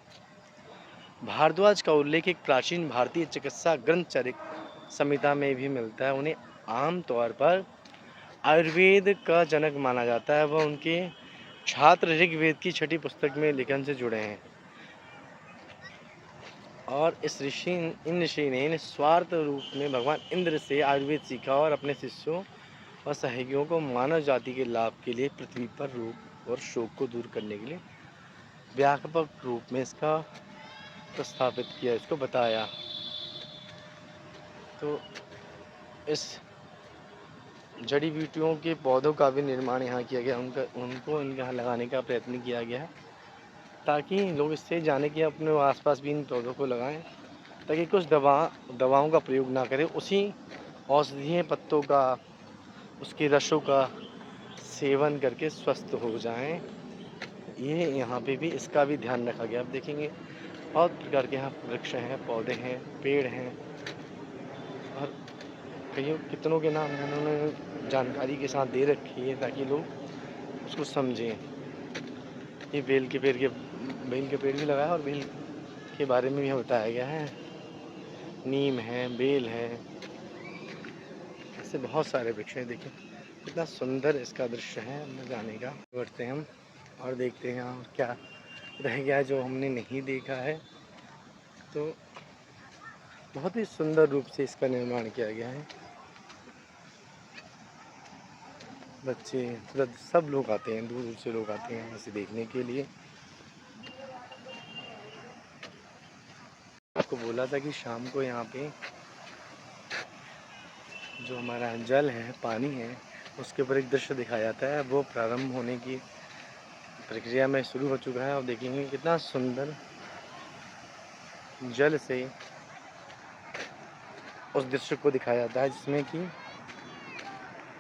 भारद्वाज का उल्लेख एक प्राचीन भारतीय चिकित्सा ग्रंथ चरिक संहिता में भी मिलता है। उन्हें आमतौर पर आयुर्वेद का जनक माना जाता है। वह उनके छात्र ऋग्वेद की 6ठी पुस्तक में लेखन से जुड़े हैं और इन ऋषि ने निस्वार्थ रूप में भगवान इंद्र से आयुर्वेद सीखा और अपने शिष्यों और सहयोगियों को मानव जाति के लाभ के लिए पृथ्वी पर रोग और शोक को दूर करने के लिए व्यापक रूप में इसका प्रस्तावित किया, इसको बताया। तो इस जड़ी बूटियों के पौधों का भी निर्माण यहाँ किया गया, उनको यहाँ लगाने का प्रयत्न किया गया है ताकि लोग इससे जाने कि अपने आसपास भी इन पौधों को लगाएं ताकि कुछ दवाओं का प्रयोग ना करें, उसी औषधीय पत्तों का, उसके रसों का सेवन करके स्वस्थ हो जाएं। ये यहाँ पे भी इसका भी ध्यान रखा गया। आप देखेंगे बहुत प्रकार के यहाँ वृक्ष हैं, पौधे हैं, पेड़ हैं और कितनों के नाम उन्होंने जानकारी के साथ दे रखी है ताकि लोग उसको समझें। ये बेल के पेड़ भी लगाया और बेल के बारे में भी बताया गया है। नीम है, बेल है, ऐसे बहुत सारे वृक्ष हैं। देखिए कितना सुंदर इसका दृश्य है। अंदर जाने का बढ़ते हैं हम और देखते हैं और क्या रह गया जो हमने नहीं देखा है। तो बहुत ही सुंदर रूप से इसका निर्माण किया गया है। बच्चे, वृद्ध सब लोग आते हैं, दूर दूर से लोग आते हैं इसे देखने के लिए। आपको बोला था कि शाम को यहाँ पे जो हमारा जल है, पानी है, उसके ऊपर एक दृश्य दिखाया जाता है। वो प्रारंभ होने की प्रक्रिया में शुरू हो चुका है और देखेंगे कितना सुंदर जल से उस दृश्य को दिखाया जाता है जिसमें कि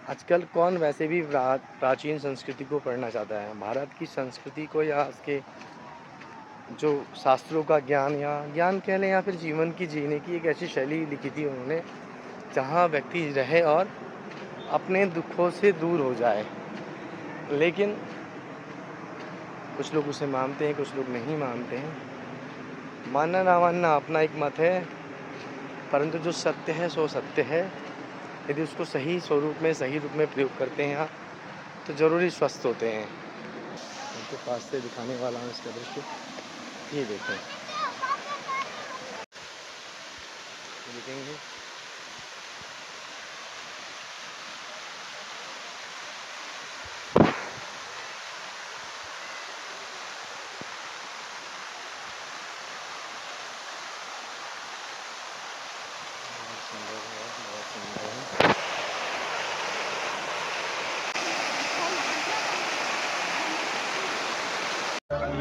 आजकल कौन वैसे भी प्राचीन संस्कृति को पढ़ना चाहता है। भारत की संस्कृति को या उसके जो शास्त्रों का ज्ञान या ज्ञान कह लें या फिर जीवन की जीने की एक ऐसी शैली लिखी थी उन्होंने जहाँ व्यक्ति रहे और अपने दुखों से दूर हो जाए। लेकिन कुछ लोग उसे मानते हैं, कुछ लोग नहीं मानते हैं। मानना ना मानना अपना एक मत है, परंतु जो सत्य है सो सत्य है। यदि उसको सही स्वरूप में, सही रूप में प्रयोग करते हैं आप तो ज़रूरी स्वस्थ होते हैं। उनके पास से दिखाने वाला हूँ इसका दृश्य। ये देखें, देखेंगे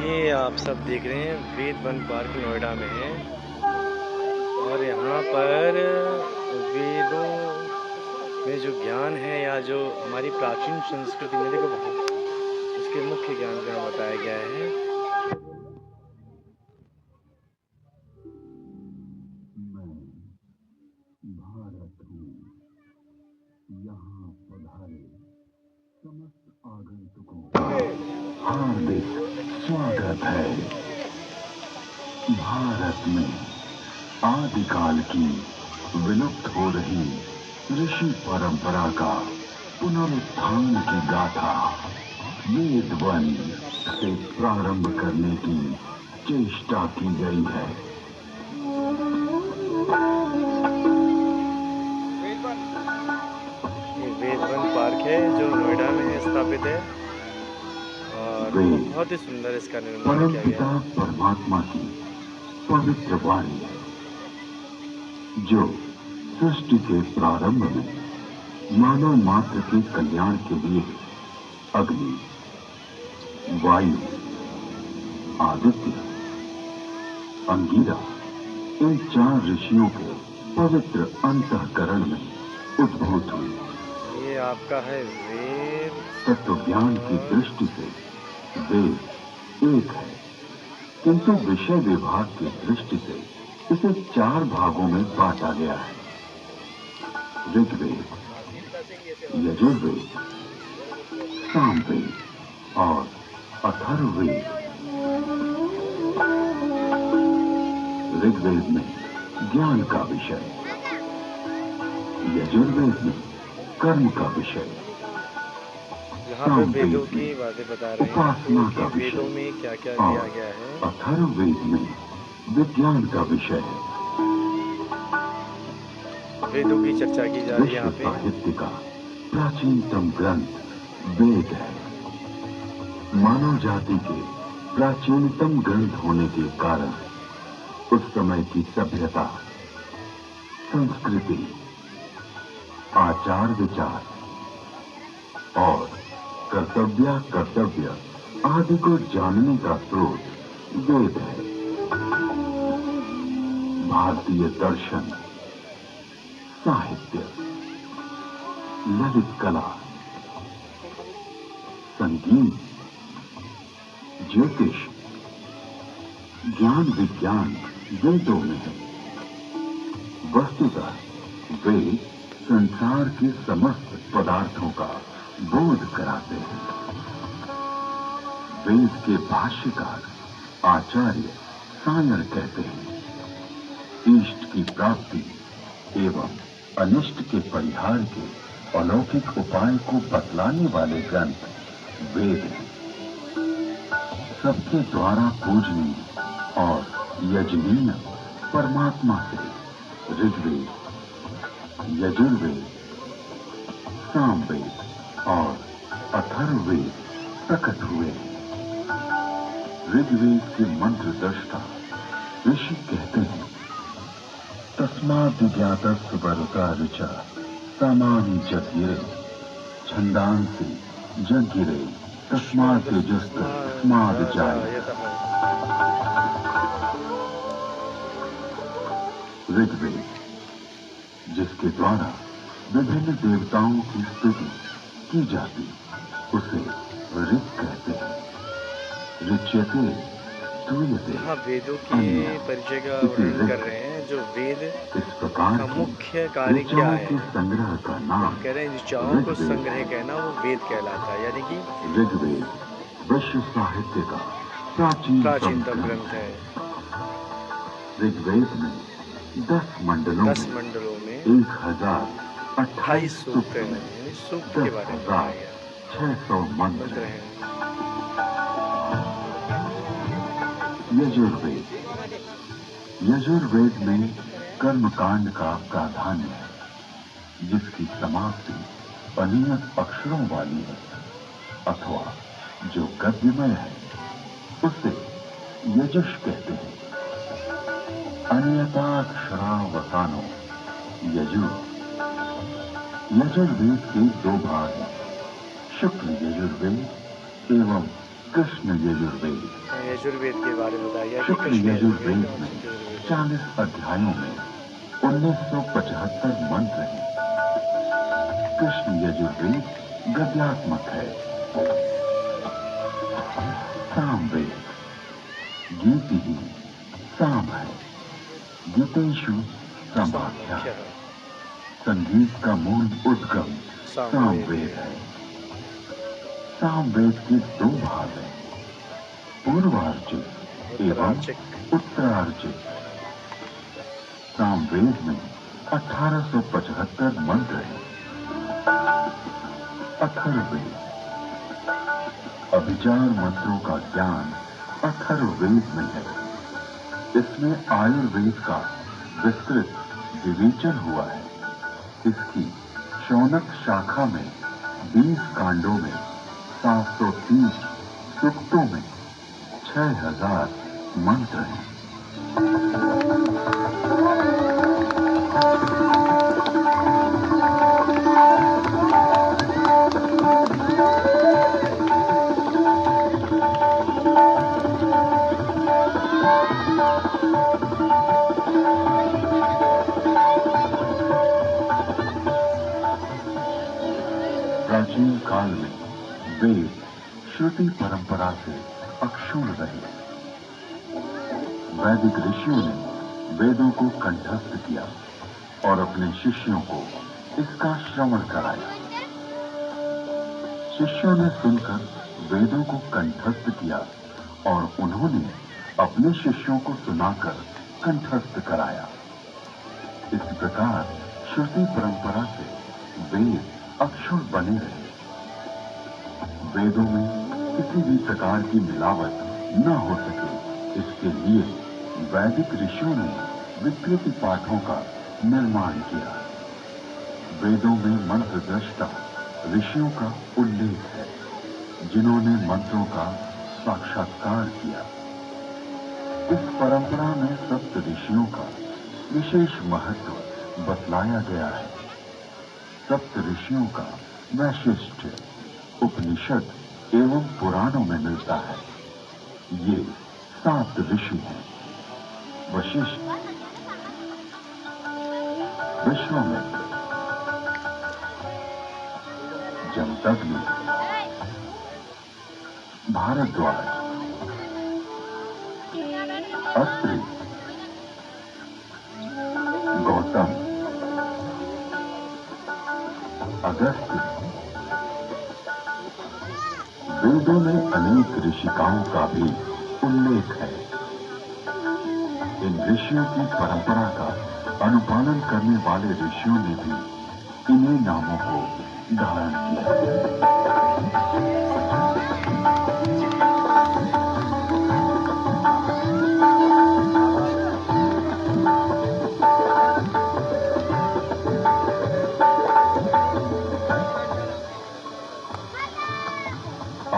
ये आप सब देख रहे हैं वेद वन पार्क नोएडा में है और यहाँ पर वेदों में जो ज्ञान है या जो हमारी प्राचीन संस्कृति में देखो इसके मुख्य ज्ञान को यहाँ बताया गया है। भारत हूँ, यहाँ पधारे समस्त आगंतुकों का हार्दिक स्वागत है। भारत में आदिकाल की विलुप्त हो रही ऋषि परंपरा का पुनरुत्थान की गाथा वेद वन से प्रारंभ करने की चेष्टा की गई है। ये वेद वन पार्क है जो नोएडा में स्थापित है और वेद बहुत ही सुंदर इसका निर्माण परम किया गया पिता है। परमात्मा की पवित्र वाणी है, जो सृष्टि के प्रारंभ में मानव मात्र के कल्याण के लिए अग्नि, वायु, आदित्य, अंगिरा इन 4 ऋषियों के पवित्र अंतःकरण में उद्भूत हुई। ये आपका है वेद। तत्व ज्ञान की दृष्टि से वेद एक है, किंतु विषय विभाग की दृष्टि से इसे 4 भागों में बांटा गया है। ऋग्वेद, यजुर्वेद, सामवेद और अथर्ववेद। ऋग्वेद में ज्ञान का विषय, यजुर्वेद में कर्म का विषय, यहाँ पे वेदों की बातें बता रहे उपासना हैं का कि विषय वेदों में क्या क्या दिया और गया है। अथर्ववेद में विज्ञान का विषय है। वेदों की चर्चा की जा रही है यहाँ विश्व पे। साहित्य का प्राचीनतम ग्रंथ वेद है। मानव जाति के प्राचीनतम ग्रंथ होने के कारण उस समय की सभ्यता, संस्कृति, आचार विचार और कर्तव्य आदि को जानने का स्रोत वेद है। भारतीय दर्शन, साहित्य, ललित कला, संगीत, ज्योतिष, ज्ञान विज्ञान वेदों में है। वस्तुतः वेद संसार के समस्त पदार्थों का बोध कराते हैं। वेद के भाष्यकार आचार्य सायर कहते हैं, इष्ट की प्राप्ति एवं अनिष्ट के परिहार के अलौकिक उपाय को बतलाने वाले ग्रंथ वेद हैं। सबके द्वारा पूजनीय और यजनीय परमात्मा से ऋग्वेद, यजुर्वेद, सामवेद और अथर्ववेद प्रकट हुए हैं। ऋग्वेद के मंत्र दृष्टा ऋषि कहते हैं, तस्माद् ज्ञातस्य वरुता ऋचा सामानि जगिरे छंदांसि जगिरे तस्माद् तेजस्त तस्माद् जायते। ऋग्वेद, जिसके द्वारा विभिन्न देवताओं की स्तुति की जाती, उसे ऋग कहते हैं। ऋच्यते स्तूयते। यहाँ वेदों के परिचय का वर्णन कर रहे हैं। जो वेद इस प्रकार का की मुख्य कार्य क्या ऋचाओं है, के संग्रह का नाम कह रहे हैं ऋचाओं को संग्रह कहना वो वेद कहलाता है, यानी कि ऋग्वेद विश्व साहित्य का प्राचीनतम ग्रंथ है। ऋग्वेद में 10 मंडलों 10 मंडलों में 1028 सूक्त हैं, यानी सूक्त के बारे में बताया गया। 600 मंत्र मंत्र हैं। यजुर्वेद, यजुर्वेद में कर्मकांड का प्राधान्य है, जिसकी समाप्ति अनियत अक्षरों वाली है अथवा जो गद्यमय है, उसे यजुष कहते हैं। अनियताक्षरावसानो यजुर। यजुर्वेद के 2 भाग हैं, शुक्ल यजुर्वेद एवं कृष्ण यजुर्वेद। यजुर्वेद के बारे में बताया कि शुक्ल यजुर्वेद में 40 अध्यायों में 1975 मंत्र हैं। कृष्ण यजुर्वेद गद्यात्मक है। सामवेद, गीति ही साम है। गीतेषु समाख्या। संगीत का मूल उद्गम सामवेद है। सामवेद के 2 भाग हैं, पूर्वार्चित एवं उत्तरार्चित। सामवेद में 1875 मंत्र हैं। अथर्ववेद, अभिचार मंत्रों का ज्ञान अथर्ववेद में है। इसमें आयुर्वेद का विस्तृत विवेचन हुआ है। इसकी शौनक शाखा में 20 कांडों में 730 सूक्तों में 6000 मंत्र हैं। प्राचीन काल में वेद श्रुति परंपरा से अक्षुण्ण रहे। वैदिक ऋषियों ने वेदों को कंठस्थ किया और अपने शिष्यों को इसका श्रवण कराया। शिष्यों ने सुनकर वेदों को कंठस्थ किया और उन्होंने अपने शिष्यों को सुनाकर कंठस्थ कराया। इस प्रकार श्रुति परंपरा से वेद अक्षुण्ण बने रहे। वेदों में किसी भी प्रकार की मिलावट न हो सके, इसके लिए वैदिक ऋषियों ने विकृति पाठों का निर्माण किया। वेदों में मंत्र दृष्टा ऋषियों का उल्लेख है, जिन्होंने मंत्रों का साक्षात्कार किया। इस परंपरा में सप्त ऋषियों का विशेष महत्व बतलाया गया है। सप्त ऋषियों का वैशिष्ट्य उपनिषद एवं पुराणों में मिलता है। ये 7 ऋषि हैं: वशिष्ठ, विश्वामित्र, जमदग्नि, भारद्वाज, अत्रि, गौतम, अगस्त्य। वेदों में अनेक ऋषिकाओं का भी उल्लेख है। इन ऋषियों की परंपरा का अनुपालन करने वाले ऋषियों ने भी इन्हीं नामों को धारण किया।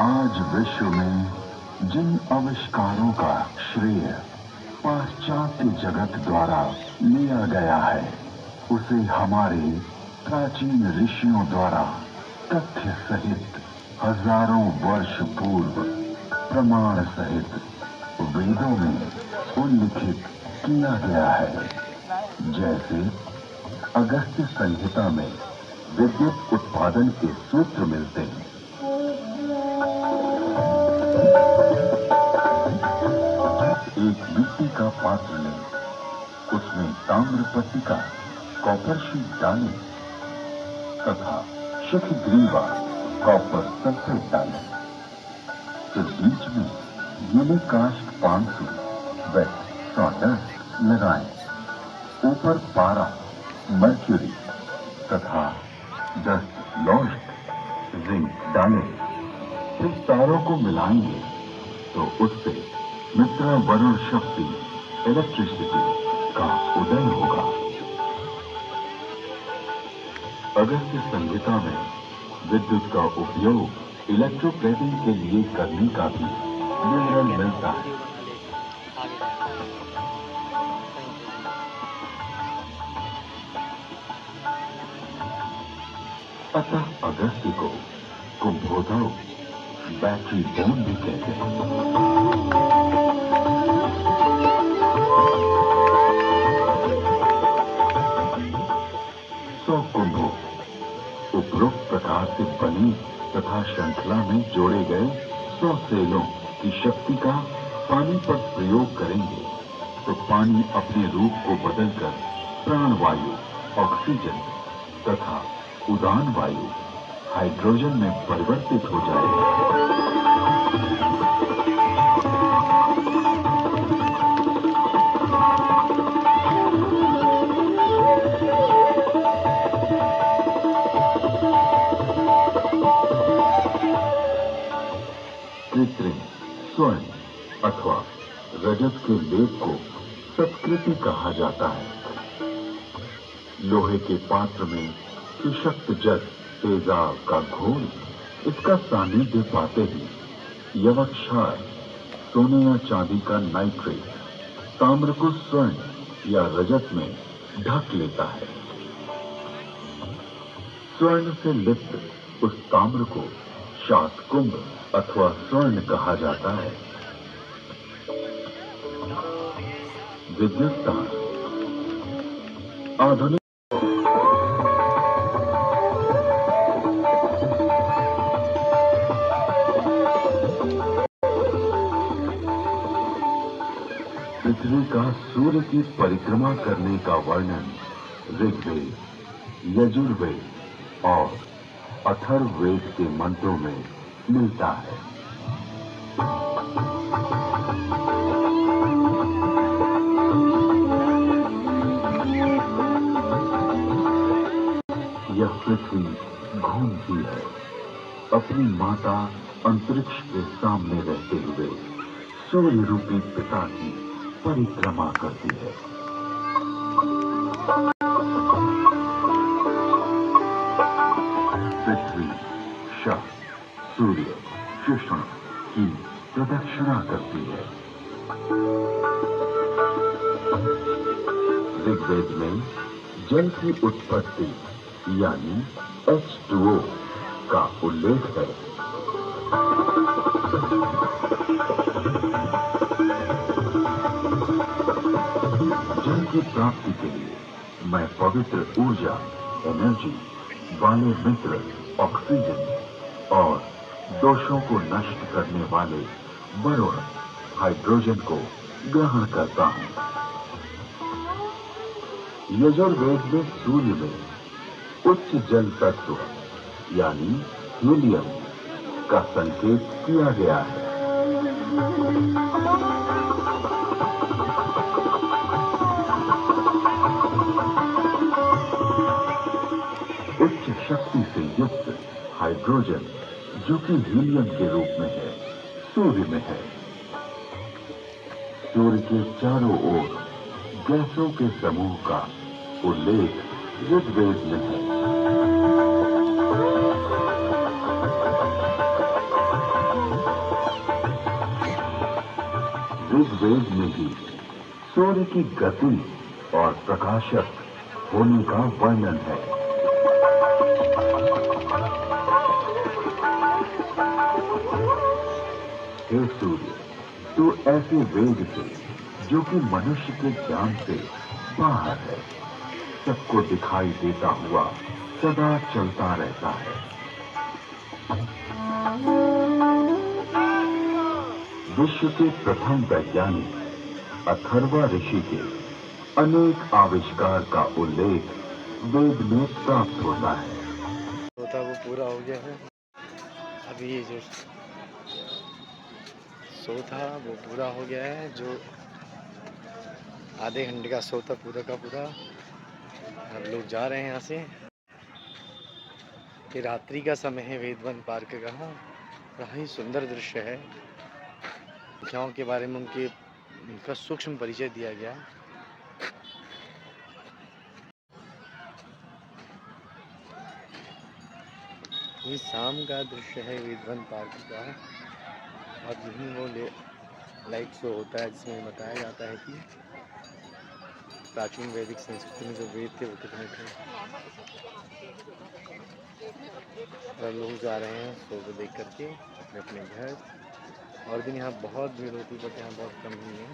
आज विश्व में जिन आविष्कारों का श्रेय पाश्चात्य जगत द्वारा लिया गया है, उसे हमारे प्राचीन ऋषियों द्वारा तथ्य सहित हजारों वर्ष पूर्व प्रमाण सहित वेदों में उल्लिखित किया गया है। जैसे अगस्त्य संहिता में विद्युत उत्पादन के सूत्र मिलते हैं। एक मिट्टी का पात्र लें, उसमें ताम्र पट्टिका कॉपर शीट डालें तथा शिखग्रीवा कॉपर सल्फेट डालें। फिर बीच में यूनिकास्ट 500 वेट सॉडस्ट लगाएं। ऊपर पारा, मर्क्यूरी तथा 10 लॉस्ट जिंक डालें। फिर तारों को मिलाएंगे तो उससे मित्र वरुण शक्ति इलेक्ट्रिसिटी का उदय होगा। अगस्त्य संहिता में विद्युत का उपयोग इलेक्ट्रोप्लेटिंग के लिए करने का भी विवरण मिलता है। अतः अगस्त्य को कुंभोदव बैटरी बोन भी कहते हैं। कुंभों उपरोक्त प्रकार से बनी तथा श्रृंखला में जोड़े गए 100 सेलों की शक्ति का पानी पर प्रयोग करेंगे तो पानी अपने रूप को बदलकर प्राणवायु, ऑक्सीजन तथा उदान वायु, हाइड्रोजन में परिवर्तित हो जाएगा। कृत्रिम, स्वर्ण अथवा रजत के लेप को सत्कृति कहा जाता है। लोहे के पात्र में सुशक्त जल तेजाब का घोल इसका सानिध्य पाते ही यवक्षार सोने या चांदी का नाइट्रेट ताम्र को स्वर्ण या रजत में ढक लेता है। स्वर्ण से लिप्त उस ताम्र को शातकुंभ अथवा स्वर्ण कहा जाता है। विद्युतता आधुनिक पृथ्वी का सूर्य की परिक्रमा करने का वर्णन ऋग्वेद, यजुर्वेद और अथर्ववेद के मंत्रों में मिलता है। यह पृथ्वी घूमती है, अपनी माता अंतरिक्ष के सामने रहते हुए सूर्य रूपी पिता की परिक्रमा करती है। पृथ्वी शक, सूर्य, कृष्ण की प्रदक्षिणा करती है। ऋग्वेद में जल की उत्पत्ति यानी H2O का उल्लेख है। जल की प्राप्ति के लिए मैं पवित्र ऊर्जा, एनर्जी वाले मित्र ऑक्सीजन और दोषों को नष्ट करने वाले वरुण हाइड्रोजन को ग्रहण करता हूं। यजुर्वेद में सूर्य में उच्च जल तत्व यानी हीलियम का संकेत किया गया है। उच्च शक्ति से युक्त हाइड्रोजन जो कि हीलियम के रूप में है, सूर्य में है। सूर्य के चारों ओर गैसों के समूह का उल्लेख ऋग्वेद में है। ऋग्वेद में ही सूर्य की गति और प्रकाशक होने का वर्णन है। हे सूर्य, तू ऐसे वेग से जो कि मनुष्य के ज्ञान से बाहर है, सबको दिखाई देता हुआ सदा चलता रहता है। विश्व के प्रथम वैज्ञानिक अथर्वा ऋषि के अनेक आविष्कार का उल्लेख वेद में प्राप्त होता है। सोता वो पूरा हो गया है। अभी ये जो शो था वो पूरा हो गया है, जो आधे घंटे का शो था पूरा का पूरा। अब लोग जा रहे हैं यहाँ से। ये रात्रि का समय है वेदवन पार्क का। बड़ा ही सुंदर दृश्य है। संख्याओं के बारे में उनका सूक्ष्म परिचय दिया गया। ये शाम का दृश्य है वेदवन पार्क का। और यहीं वो लाइट शो होता है जिसमें बताया जाता है कि प्राचीन वैदिक संस्कृति में जो वेद थे वो कितने थे। और लोग जा रहे हैं शो को देख करके अपने अपने घर। और दिन यहाँ बहुत भीड़ होती है, बट यहाँ बहुत कम ही है।